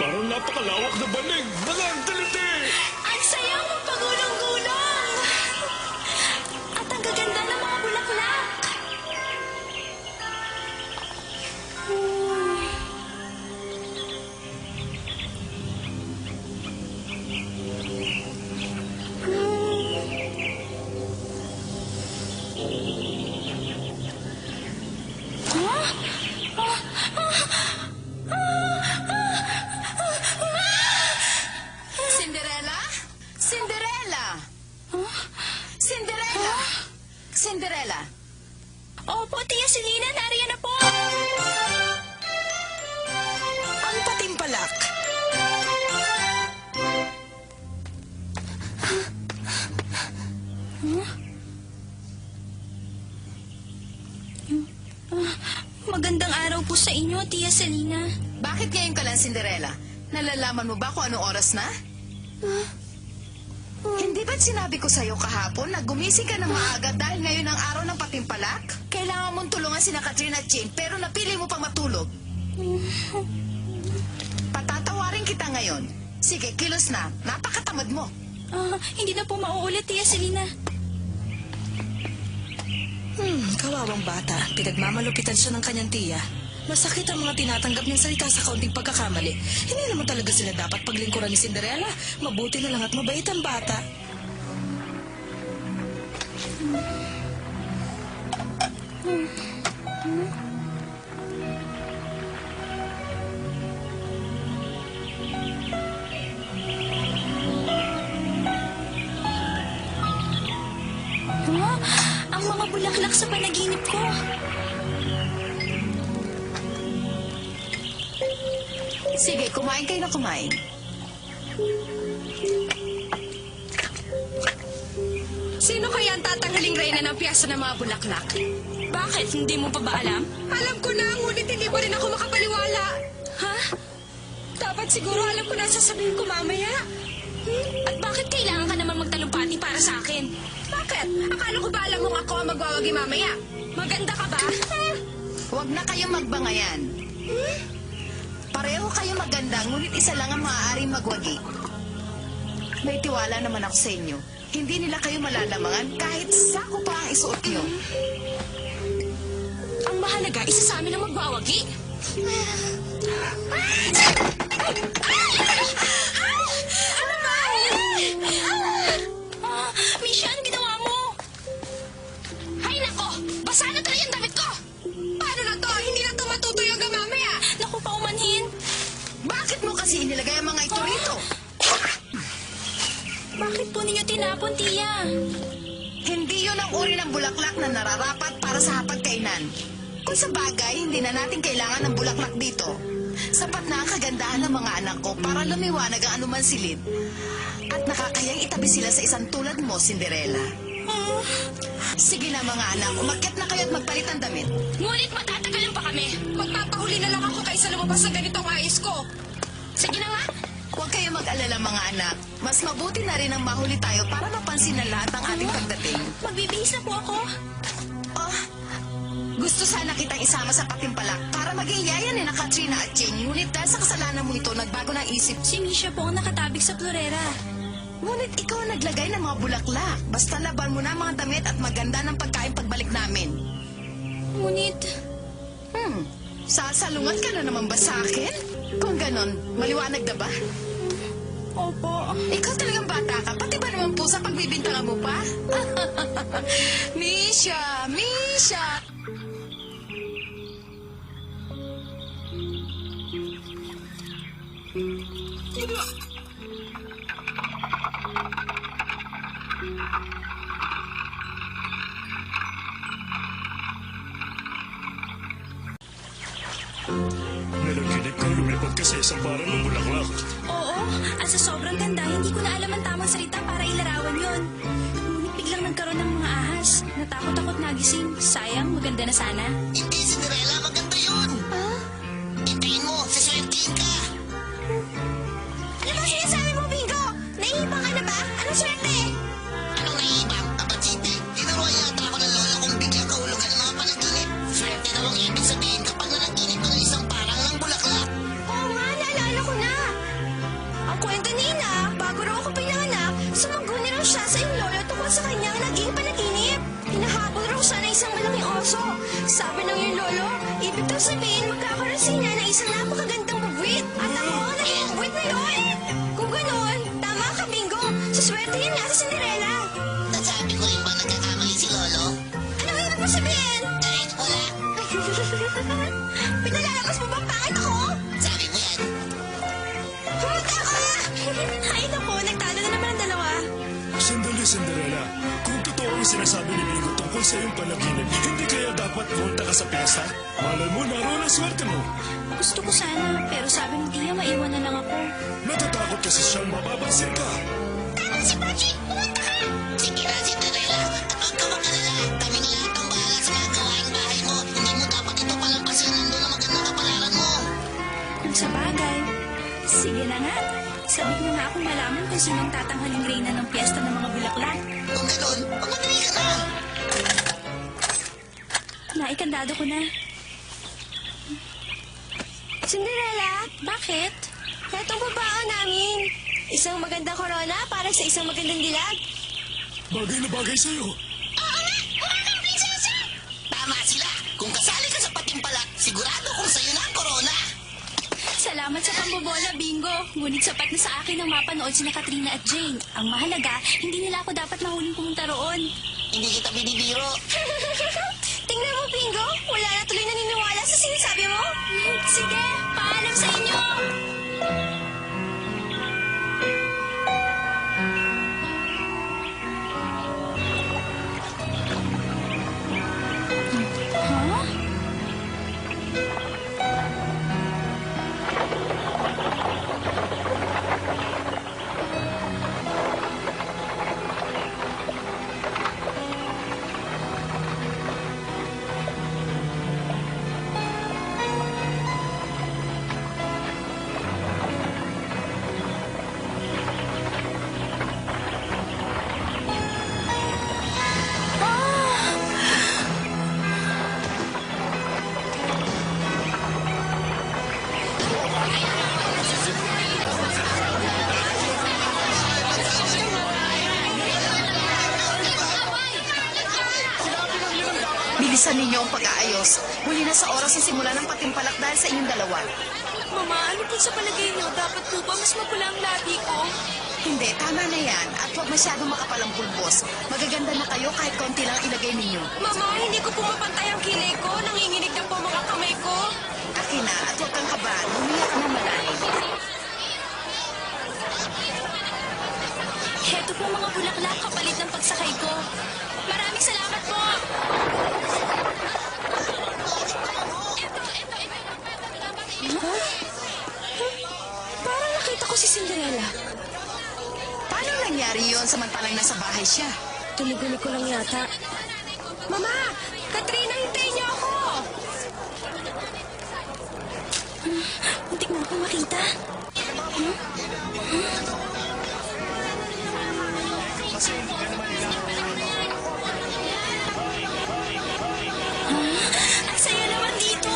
Parang napakalawak na banig. Ang taliti! Ang saya mo pagulong-gulong! At ang gaganda ng mga bulaklak! Cinderella? Cinderella! Cinderella! Cinderella! Opo, Tia Selena, nariyan na po! Ang patimpalak! Magandang araw po sa inyo, Tia Selena. Bakit ngayon ka lang, Cinderella? Nalalaman mo ba kung anong oras na? Hindi ba't sinabi ko sa'yo kahapon na gumising ka ng maaga dahil ngayon ang araw ng patimpalak? Kailangan mong tulungan sina Katrina at Jane pero napili mo pang matulog. Patatawarin kita ngayon. Sige, kilos na. Napakatamad mo. Hindi na po mauulit, Tia Selena. Kawawang bata. Pinagmamalupitan siya ng kanyang tiya. Masakit ang mga tinatanggap niyang salita sa kaunting pagkakamali. Hindi naman talaga sila dapat paglingkuran ni Cinderella. Mabuti na lang at mabait ang bata. Ang mga bulaklak sa panaginip ko. Sige, kumain kayo na kumain. Sino kaya ang tatanghaling reyna ng piyesta ng mga bulaklak? Bakit? Hindi mo pa ba alam? Alam ko na, ngunit hindi pa rin ako makapaniwala. Ha? Dapat siguro alam ko na sasabihin ko mamaya. At bakit kailangan ka naman magtalumpati para sa akin? Bakit? Akala ko ba alam mong ako ang magwawagi mamaya? Maganda ka ba? Huwag na kayong magbangayan. Pareho kayo maganda, ngunit isa lang ang maaaring magwagi. May tiwala naman ako sa inyo. Hindi nila kayo malalamangan kahit sako pa ang isuot nyo. Ang mahalaga, isa sa amin ang magwawagi. Ano ba? Misha, ano ginawa mo? Hay nako! Basa na tayo ang damit ko! Paano na to? Hindi na to matutuyo hanggang mamaya. Naku, paumanhin. Bakit mo kasi inilagay ang mga ito rito? Bakit po ninyo tinapon, Tia? Hindi yun ang uri ng bulaklak na nararapat para sa hapagkainan. Kung sa bagay, hindi na natin kailangan ng bulaklak dito. Sapat na ang kagandahan ng mga anak ko para lumiwanag ang anuman silid. At nakakayang itabi sila sa isang tulad mo, Cinderella. Sige na mga anak, umakyat na kayo at magpalit ang damit. Ngunit matatagalan pa kami. Magpapahuli na lang ako kaysa lumabas sa ganitong ayos ko. Sige na nga. Huwag kayo mag-alala mga anak. Mas mabuti na rin ang mahuli tayo para mapansin ng lahat ang ating pagdating. Magbibihis na po ako. Oh, gusto sana kitang isama sa patimpalak para maging yaya ni na Katrina at Jane. Ngunit dahil sa kasalanan mo ito, nagbago ng isip. Si Misha po ang nakatabig sa florera. Ngunit ikaw ang naglagay ng mga bulaklak. Basta laban mo na ang mga damit at maganda ng pagkain pagbalik namin. Ngunit, Sasalungat ka na naman ba sa akin? Kung ganon, maliwanag na ba? opo. Ikaw talagang bata ka, pati ba naman po sa pagbibintangan mo pa? Misha! Misha! Nalaginip kang lumipad ka sa isang parang ng bulaklak. Oo, at sa sobrang ganda, hindi ko na alam ang tamang salita para ilarawan yon. Ngunit biglang nagkaroon ng mga ahas. Natakot ako't nagising. Sayang, maganda na sana. Hindi, Cinderella. Maganda yun. Itayin mo. Siswertihin ka. Ano ba sinasabi mo, Bingo? Naiibang ka na ba? Anong swerte? Anong naiibang? Kapatid, tinuruan yata ako ng lola kong biglang kahulugan ng mga panaginip. Swerte daw ang ibig sabihin kapag nanaginip ka ng isang parang ng bulaklak. Oo nga, naalala ko na. Nagkakaroon sila ng isang napakagandang buwit. At ako, naging buwit na yun. Kung ganoon, tama ka, Bingo. Suswertehin nga si Cinderella. Nasabi ko rin ba nagkakamali si Lolo? Anong ibig mo sabihin? Kahit wala. Pinalalabas mo bang pangit ako? Sabi mo yan. Pumunta ka! Ay, naku, nagtalo na naman ang dalawa. Sandali, Cinderella. Kung totoo ang sinasabi ni Bingo tungkol sa iyong panaginip, hindi kaya dapat pumunta ka sa piyesta? Malay mo, naroon ang swerte mo. Gusto ko sana, pero sabi ng tiya, maiwan na lang ako. Natatakot kasi siyang mapapansin ka. Tama si Pachi! Pumunta ka! Sige na, Cinderella. At huwag ka mag-alala. Kaming lahat ang bahala sa mga gawaing bahay mo. Hindi mo dapat ito palampasin. Nandun ang magandang kapalaran mo. Kung sa bagay, sige na nga. Sabi ko na nga akong malaman kung sinong tatanghaling reyna ng piyesta ng mga bulaklak. Kung ganun, magmadali ka na. Naikandado ko na. Cinderella, bakit? Etong babaon namin. Isang magandang korona para sa isang magandang dilag. Bagay na bagay sa'yo. Tama sila. Kung kasali ka sa patimpalak, sigurado kung sa'yo na ang korona. Salamat sa pambobola, Bingo. Ngunit sapat na sa akin ang mapanood sina Katrina at Jane. Ang mahalaga, hindi nila ako dapat mahuling pumunta roon. Hindi kita binibiro. Tingnan mo, Bingo. Wala na tuloy naniniwala sa sinasabi mo. Sige, paalam sa inyo. Huh? Bilisan ninyo ang pag-aayos. Huli na sa oras ang simula ng patimpalak dahil sa inyong dalawa. Mama, ano po sa palagay niyo? Dapat po ba mas mapula ang labi ko? Hindi, tama na yan. At huwag masyadong makapalang pulbos. Magaganda na kayo kahit konti lang ilagay ninyo. Mama, hindi ko pumapantay ang kilay ko. Nanginginig na po mga kamay ko. Akin na at huwag kang kabahan. Humiyak ka na malalim. Heto po mga bulaklak kapalit ng pagsakay ko. Maraming salamat po! Parang nakita ko si Cinderella. Paano nangyari yon samantalang nasa bahay siya? Tuloy-gulo ko lang yata. Mama! Katrina, hintayin niyo ako! Muntik na ako makita. Ang saya naman dito.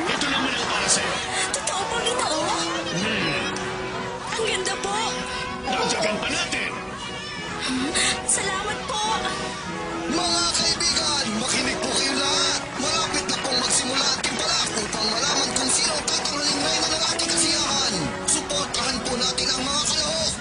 Ito naman ang para sa'yo. Totoo po, Ginoo. Ang ganda po. Dagdagan pa natin. Salamat po. Mga kaibigan, makinig po kayo lahat. Malapit na pong magsimula ang timpalak upang malaman kung sino ang tatanghaling reyna ng ating kasiyahan. Suportahan po natin ang mga kalahok.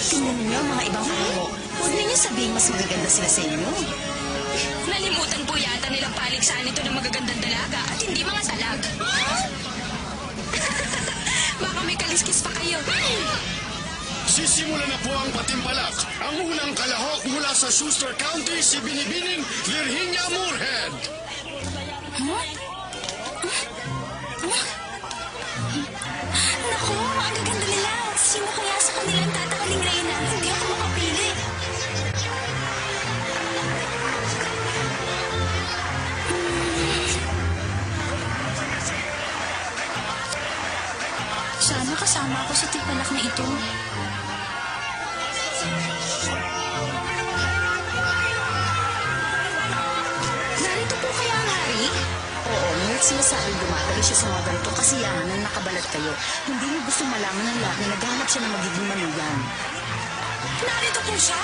Tingnan ninyo ang mga ibang kuho. Huwag ninyo sabihin mas magaganda sila sa inyo. Nalimutan po yata nilang paligsahan ito ng magagandang dalaga at hindi mga salag. Baka may kaliskis pa kayo. Sisimula na po ang patimpalak. Ang unang kalahok mula sa Schuster County, si Binibining Virginia Moorhead. Naku, ang gaganda palak na ito. Narito po kaya ang hari? Oo, ngunit sinasabing dumadali siya sa mga ganitong kasiyahan nang nakabalat kayo. Hindi niyo gusto malaman ng lahat na naghahanap siya ng magiging manugang. Narito po siya?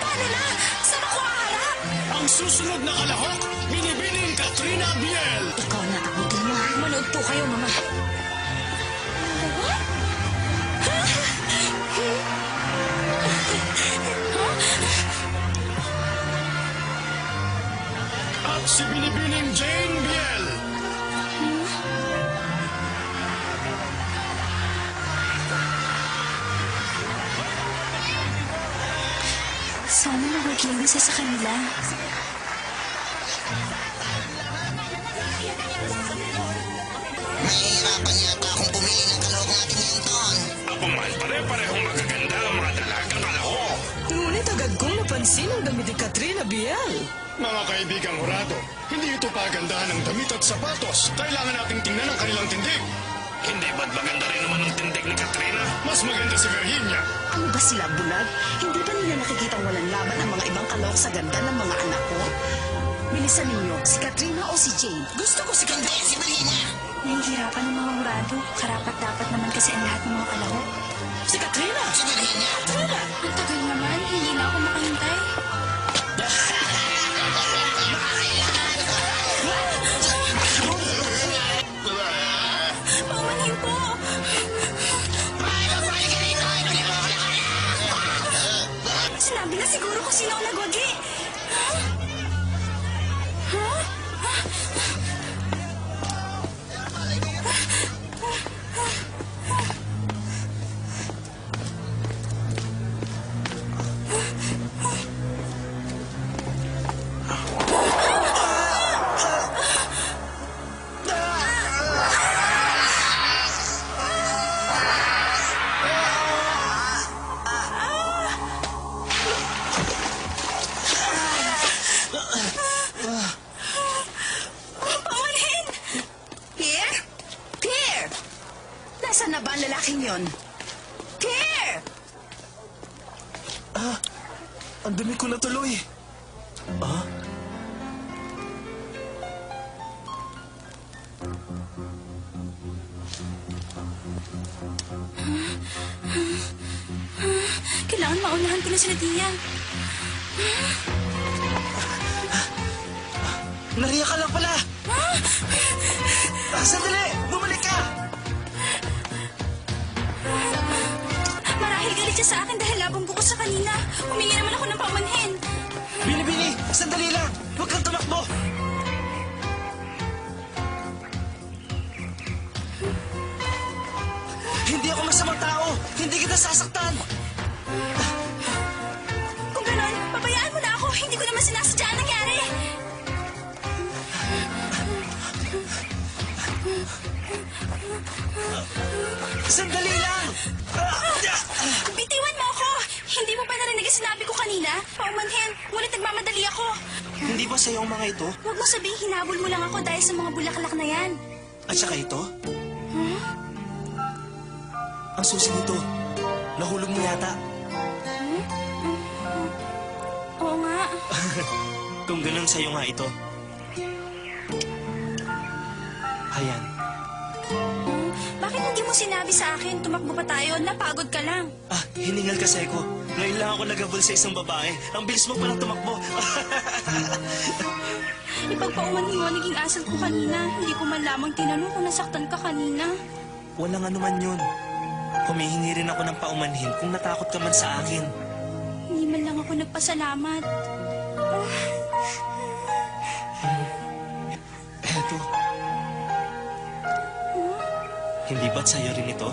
Paano na? Saan ako haharap? Ang susunod na kalahok, binibining Katrina Biel. Ikaw na ang tingnan. Manood po kayo, Mama. At si binibining Jane Biel. Sana makikinig siya sa kanila. Nahihirapan yata akong pumili ng kalahok natin ngayong taon. Ako man, pare-parehong magaganda ang mga dalagang kalahok. Ngunit agad kong napansin ang damit ni Katrina Biel. Mga kaibigang hurado, hindi ito pagandahan ng damit at sapatos. Kailangan nating tingnan ang kanilang tindig. Hindi ba't maganda rin naman ang tindig ni Katrina? Mas maganda si Virginia. Ano ba sila, bulag? Hindi ba nila nakikitang walang laban ang mga ibang kalahok sa ganda ng mga anak ko? Bilisan ninyo, si Katrina o si Jane? Gusto ko si Hindi, Katrina. si Virginia. Nahihirapan ng mga hurado. Karapat-dapat naman kasi ang lahat ng mga kalahok. Si Katrina. Si Virginia. Katrina. Ang tagal naman, hindi na ako makahintay. Paumanhin po! Sinabi na siguro kung sino ang nagwagi. Paumanhin! Pierre? Pierre! Nasaan na ba ang lalaking yon? Pierre! Ang dumi ko na tuloy. Kailangan maunahan ko na sila Tia. Nariya ka lang pala! Sandali! Bumalik ka! Marahil galit siya sa akin dahil labang buko sa kanina. Humingi naman ako ng paumanhin. Bini-bini! Sandali lang! Huwag kang tumakbo! Hindi ako masamang tao! Hindi kita sasaktan! Kung ganon, pabayaan mo na ako. Hindi ko naman sinasadya ang nangyari. Sandali lang! Bitiwan mo ako. Hindi mo pa narinig ang sinabi ko kanina? Paumanhin, ngunit nagmamadali ako. Hindi ba sa'yo ang mga ito? Huwag mo sabihin hinabol mo lang ako dahil sa mga bulaklak na yan. At saka ito? Ang susi nito. Nahulog mo yata. Oo nga. Kung ganun sa'yo nga ito. Ayan. Bakit hindi mo sinabi sa akin? Tumakbo pa tayo. Napagod ka lang. Hiningal kasi ako. Ngayon lang ako nagabol sa isang babae. Ang bilis mo palang tumakbo. Ipagpaumanhin mo naging asal ko kanina. Hindi ko man lamang tinanong kung nasaktan ka kanina. Walang anuman yun. Humihingi rin ako ng paumanhin kung natakot ka man sa akin. Hindi man lang ako nagpasalamat. Eto. Hindi ba't sa'yo rin ito?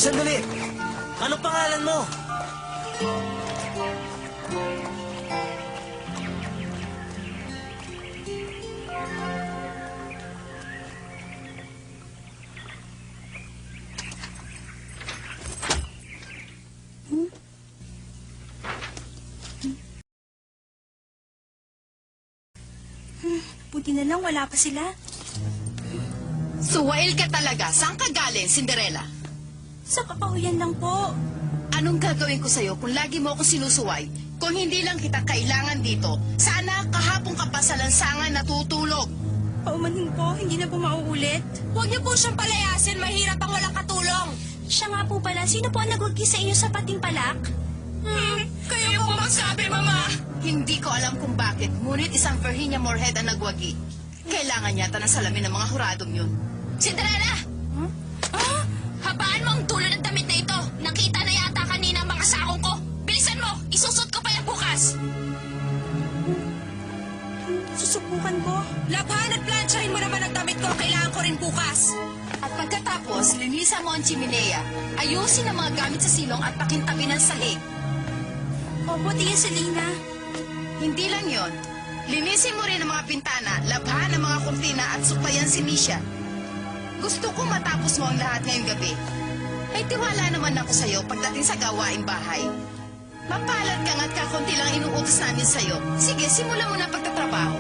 Sandali! Anong pangalan mo? Buti na lang wala pa sila. Suwail ka talaga. Saan ka galing, Cinderella? Sa kapahuyan lang po. Anong gagawin ko sa'yo kung lagi mo akong sinusuway? Kung hindi lang kita kailangan dito, sana kahapon ka pa sa lansangan natutulog. Paumanhin po, hindi na po mauulit. Huwag niyo po siyang palayasin. Mahirap ang walang katulong. Siya nga po pala, sino po ang nagwagi sa inyo sa pating palak? Kayo po magsabi, Mama. Hindi ko alam kung bakit, ngunit isang Virginia Moorhead ang nagwagi. Kailangan yata ng salamin ng mga huradong yun. Cinderella! Habaan mo ang dulo ng damit na ito. Nakita na yata kanina ang mga sakong ko. Bilisan mo! Isusot ko pa yan bukas. Susubukan ko. Labhan at plansyahin mo naman ang damit ko. Kailangan ko rin bukas. At pagkatapos, linisan mo ang chimenea, ayusin ang mga gamit sa silong at pakintabi ng sahig. Opo, Tia Selena. Hindi lang yon. Linisin mo rin ang mga pintana, labhan ang mga kurtina at suklayan si Nisha. Gusto kong matapos mo ang lahat ngayong gabi. Ay tiwala naman ako sa'yo pagdating sa gawaing bahay. Mapalad kang at kakunti lang inuutos namin sa'yo. Sige, simulan mo na pagtatrabaho.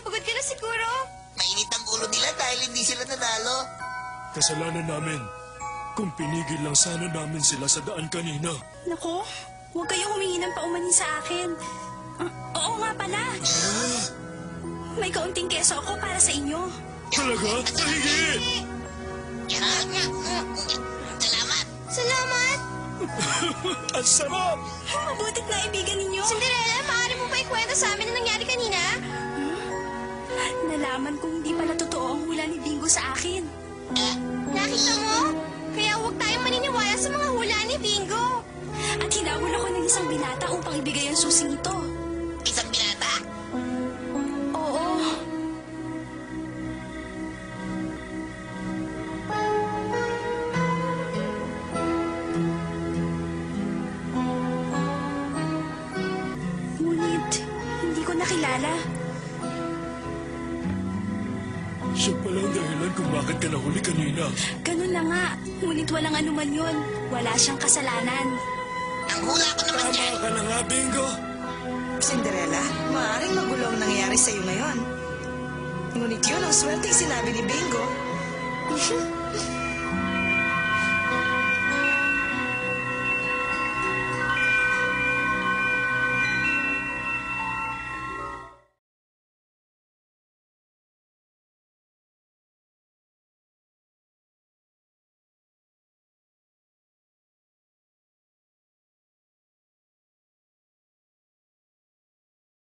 Pagod ka na siguro. Mainit ang ulo nila dahil hindi sila nanalo. Kasalanan namin. Kung pinigil lang sana namin sila sa daan kanina. Nako, huwag kayong humingi ng paumanhin sa akin. Oo nga pala. May kaunting keso ako para sa inyo. Talaga? Tahigi! Salamat! Salamat! Ang sarap! Mabutit na ibigan ninyo. Cinderella, maaari mo ba ikwento sa amin ang nangyari kanina? Nalaman kong hindi pala totoo ang hula ni Bingo sa akin. Nakita mo? Kaya huwag tayong maniniwala sa mga hula ni Bingo. At hinawal ako ng isang binata upang ibigay ang susing ito. Isang binata? Oo. Ngunit, hindi ko nakilala. Siya pala ang dahilan kung bakit ka nahuli kanina. Ganun na nga. Ngunit walang anuman yun. Wala siyang kasalanan. Ang hula ko naman Tama yan. ka na nga, Bingo. Cinderella, maaaring magulo ang nangyayari sa'yo ngayon. Ngunit yun ang swerte sinabi ni Bingo.